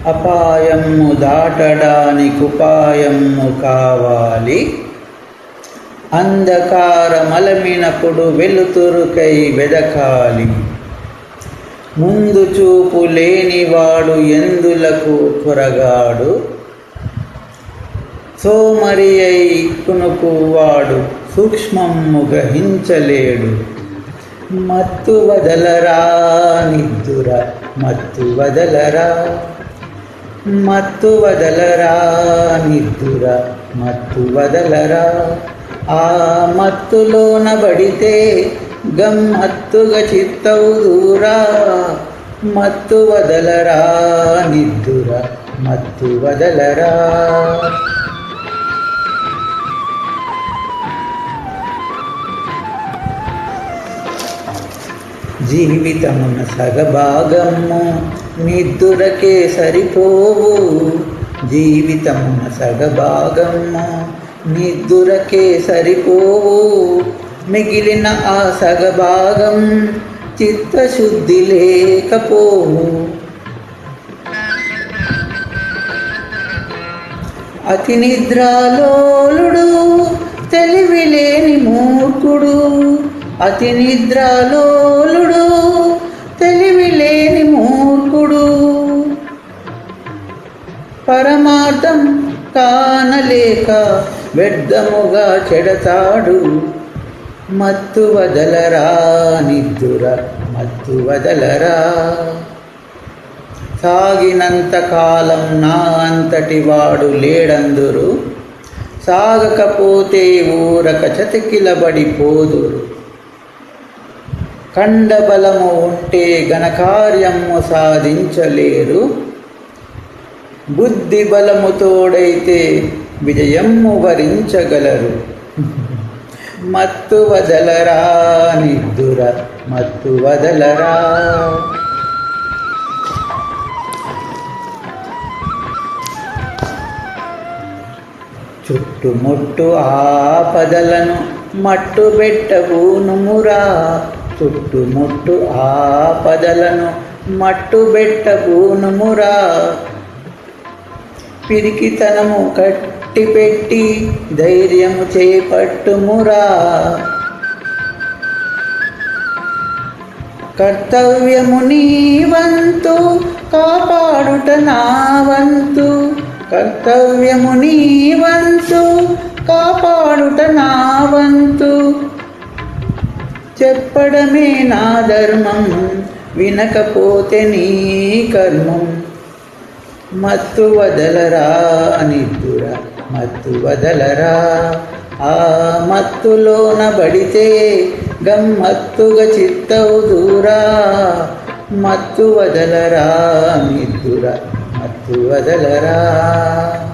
అపాయము దాటడానికి ఉపాయము కావాలి. అంధకారమలమినప్పుడు వెలుతురుకై వెదకాలి. ముందు చూపు లేనివాడు ఎందులకు త్వరగాడు. సోమరి అయి కునుకువాడు సూక్ష్మము గ్రహించలేడు. మత్తు వదలరా నిద్దుర మత్తు వదలరా, మత్తు వదలరా నిద్దుర మత్తు వదలరా. ఆ మత్తులోన పడితే గమ్మత్తుగా చిత్తవుదురా. మత్తు వదలరా నిద్దుర మత్తు వదలరా. జీవితమున సగభాగము నిద్దురకే సరిపోవు. జీవితమున సగభాగము నిద్దురకే సరిపోవు. మిగిలిన ఆ సగభాగం చిత్తశుద్ధి లేకపోవు. అతి నిద్రాలోలుడు తెలివిలేని మూర్ఖుడు. అతి నిద్రాలోలుడు తెలివిలేని మూర్ఖుడు. పరమార్థం కానలేక వ్యర్థముగా చెడతాడు. మత్తు వదలరా నిద్దుర మత్తు వదలరా. సాగినంత కాలం నా అంతటి వాడు లేడందురు. సాగకపోతే ఊరక చతికిలబడిపోదురు. కండబలము ఉంటే ఘనకార్యము సాధించలేరు. బుద్ధి బలము తోడైతే విజయము వరించగలరు. మత్తు వదలరా నిద్దుర మత్తు వదలరా. చుట్టుముట్టు ఆపదలను మట్టు పెట్టబూనుమురా. చుట్టుముట్టు ఆపదలను మట్టు పెట్టబూనుమురా. పిరికితనము కట్టిపెట్టి ధైర్యము చేపట్టుమురా. కర్తవ్యము నీ వంతు కాపాడుట నా వంతు. కర్తవ్యము నీ వంతు కాపాడుట నా వంతు. చెప్పడమే నా ధర్మం వినకపోతే నీ కర్మం. మత్తు వదలరా నిద్దుర మత్తు వదలరా. ఆ మత్తులోన పడితే గమ్మత్తుగా చిత్తవుదురా. మత్తు వదలరా నిద్దుర మత్తు వదలరా.